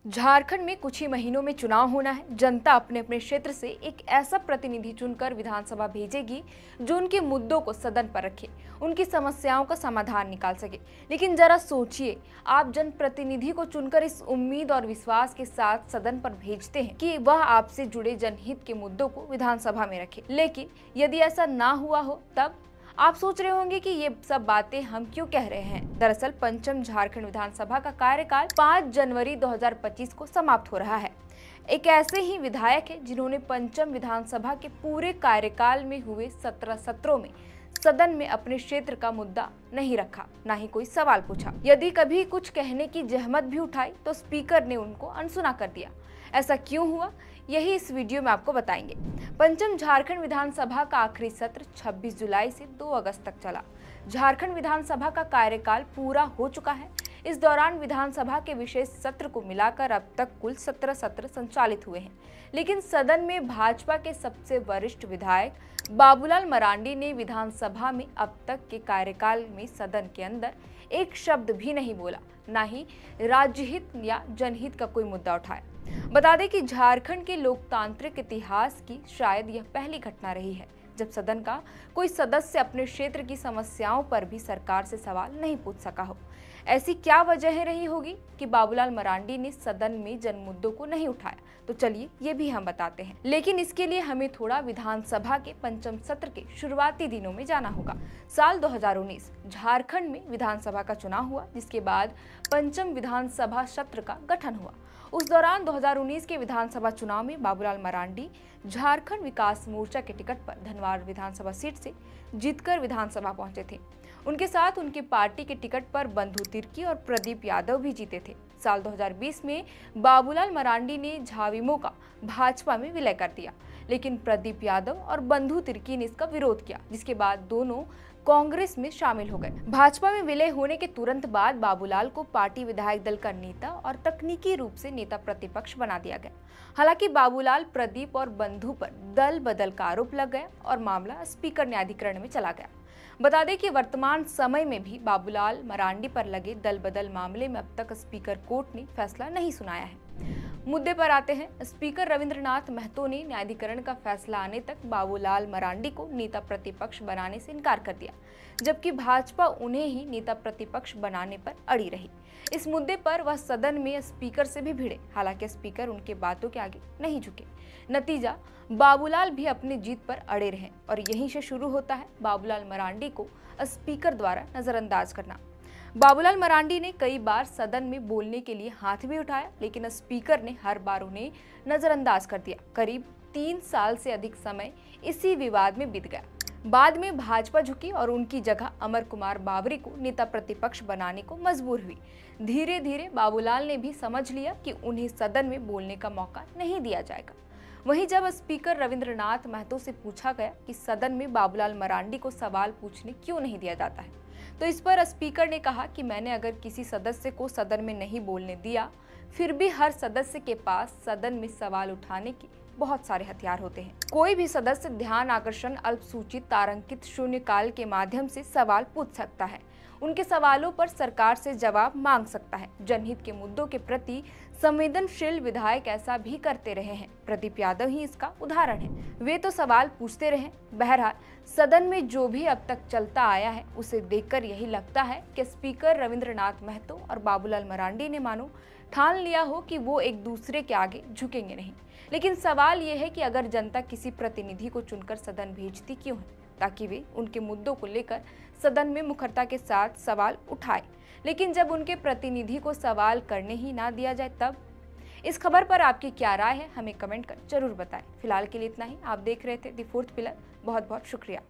झारखंड में कुछ ही महीनों में चुनाव होना है। जनता अपने अपने क्षेत्र से एक ऐसा प्रतिनिधि चुनकर विधानसभा भेजेगी जो उनके मुद्दों को सदन पर रखे, उनकी समस्याओं का समाधान निकाल सके। लेकिन जरा सोचिए, आप जनप्रतिनिधि को चुनकर इस उम्मीद और विश्वास के साथ सदन पर भेजते हैं कि वह आपसे जुड़े जनहित के मुद्दों को विधानसभा में रखे। लेकिन यदि ऐसा ना हुआ हो, तब आप सोच रहे होंगे कि ये सब बातें हम क्यों कह रहे हैं। दरअसल पंचम झारखंड विधानसभा का कार्यकाल 5 जनवरी 2025 को समाप्त हो रहा है। एक ऐसे ही विधायक है जिन्होंने पंचम विधानसभा के पूरे कार्यकाल में हुए 17 सत्रों में सदन में अपने क्षेत्र का मुद्दा नहीं रखा, ना ही कोई सवाल पूछा। यदि कभी कुछ कहने की जहमत भी उठाई तो स्पीकर ने उनको अनसुना कर दिया। ऐसा क्यों हुआ, यही इस वीडियो में आपको बताएंगे। पंचम झारखंड विधानसभा का आखिरी सत्र 26 जुलाई से 2 अगस्त तक चला। झारखंड विधानसभा का कार्यकाल पूरा हो चुका है। इस दौरान विधानसभा के विशेष सत्र को मिलाकर अब तक कुल 17 सत्र संचालित हुए हैं। लेकिन सदन में भाजपा के सबसे वरिष्ठ विधायक बाबूलाल मरांडी ने विधानसभा में अब तक के कार्यकाल में सदन के अंदर एक शब्द भी नहीं बोला, ना ही राज्यहित या जनहित का कोई मुद्दा उठाया। बता दें कि झारखंड के लोकतांत्रिक इतिहास की शायद यह पहली घटना रही है जब सदन का कोई सदस्य अपने क्षेत्र की समस्याओं पर भी सरकार से सवाल नहीं पूछ सका हो। ऐसी क्या वजह रही होगी कि बाबूलाल मरांडी ने सदन में जन मुद्दों को नहीं उठाया? तो चलिए ये भी हम बताते हैं, लेकिन इसके लिए हमें थोड़ा विधानसभा के पंचम सत्र के शुरुआती दिनों में जाना होगा। साल 2019 झारखंड में विधानसभा का चुनाव हुआ, जिसके बाद पंचम विधानसभा सत्र का गठन हुआ। उस दौरान 2019 के विधानसभा चुनाव में बाबूलाल मरांडी झारखंड विकास मोर्चा के टिकट पर धनवार विधानसभा सीट से जीतकर विधानसभा पहुंचे थे। उनके साथ उनकी पार्टी के टिकट पर बंधु तिर्की और प्रदीप यादव भी जीते थे। साल 2020 में बाबूलाल मरांडी ने झाविमो का भाजपा में विलय कर दिया, लेकिन प्रदीप यादव और बंधु तिर्की ने इसका विरोध किया, जिसके बाद दोनों कांग्रेस में शामिल हो गए। भाजपा में विलय होने के तुरंत बाद बाबूलाल को पार्टी विधायक दल का नेता और तकनीकी रूप से नेता प्रतिपक्ष बना दिया गया। हालांकि बाबूलाल, प्रदीप और बंधु पर दल बदल का आरोप लग गया और मामला स्पीकर न्यायाधिकरण में चला गया। बता दें कि वर्तमान समय में भी बाबूलाल मरांडी पर लगे दल बदल मामले में अब तक स्पीकर कोर्ट ने फैसला नहीं सुनाया है। मुद्दे पर आते हैं। स्पीकर रविंद्रनाथ महतो ने न्यायाधिकरण का फैसला आने तक बाबूलाल मरांडी को नेता प्रतिपक्ष बनाने से इनकार कर दिया, जबकि भाजपा उन्हें ही नेता प्रतिपक्ष बनाने पर अड़ी रही। इस मुद्दे पर वह सदन में स्पीकर से भी भिड़े, हालांकि स्पीकर उनके बातों के आगे नहीं झुके। नतीजा, बाबूलाल भी अपनी जीत पर अड़े रहे और यहीं से शुरू होता है बाबूलाल मरांडी को स्पीकर द्वारा नजरअंदाज करना। बाबूलाल मरांडी ने कई बार सदन में बोलने के लिए हाथ भी उठाया, लेकिन स्पीकर ने हर बार उन्हें नजरअंदाज कर दिया। करीब 3 साल से अधिक समय इसी विवाद में बीत गया। बाद में भाजपा झुकी और उनकी जगह अमर कुमार बावरी को नेता प्रतिपक्ष बनाने को मजबूर हुई। धीरे धीरे बाबूलाल ने भी समझ लिया कि उन्हें सदन में बोलने का मौका नहीं दिया जाएगा। वहीं जब स्पीकर रविंद्रनाथ महतो से पूछा गया कि सदन में बाबूलाल मरांडी को सवाल पूछने क्यों नहीं दिया जाता है, तो इस पर स्पीकर ने कहा कि मैंने अगर किसी सदस्य को सदन में नहीं बोलने दिया, फिर भी हर सदस्य के पास सदन में सवाल उठाने के बहुत सारे हथियार होते हैं। कोई भी सदस्य ध्यान आकर्षण, अल्पसूचित, तारांकित, शून्यकाल के माध्यम से सवाल पूछ सकता है। उनके सवालों पर सरकार से जवाब मांग सकता है। जनहित के मुद्दों के प्रति संवेदनशील विधायक ऐसा भी करते रहे हैं। प्रदीप यादव ही इसका उदाहरण है। वे तो सवाल पूछते रहे। बहरहाल सदन में जो भी अब तक चलता आया है, उसे देखकर यही लगता है कि स्पीकर रविंद्रनाथ महतो और बाबूलाल मरांडी ने मानो ठान लिया हो कि वो एक दूसरे के आगे झुकेंगे नहीं। लेकिन सवाल ये है कि अगर जनता किसी प्रतिनिधि को चुनकर सदन भेजती क्यों है, ताकि वे उनके मुद्दों को लेकर सदन में मुखरता के साथ सवाल उठाए। लेकिन जब उनके प्रतिनिधि को सवाल करने ही ना दिया जाए, तब इस खबर पर आपकी क्या राय है, हमें कमेंट कर जरूर बताएं। फिलहाल के लिए इतना ही। आप देख रहे थे द फोर्थ पिलर। बहुत बहुत शुक्रिया।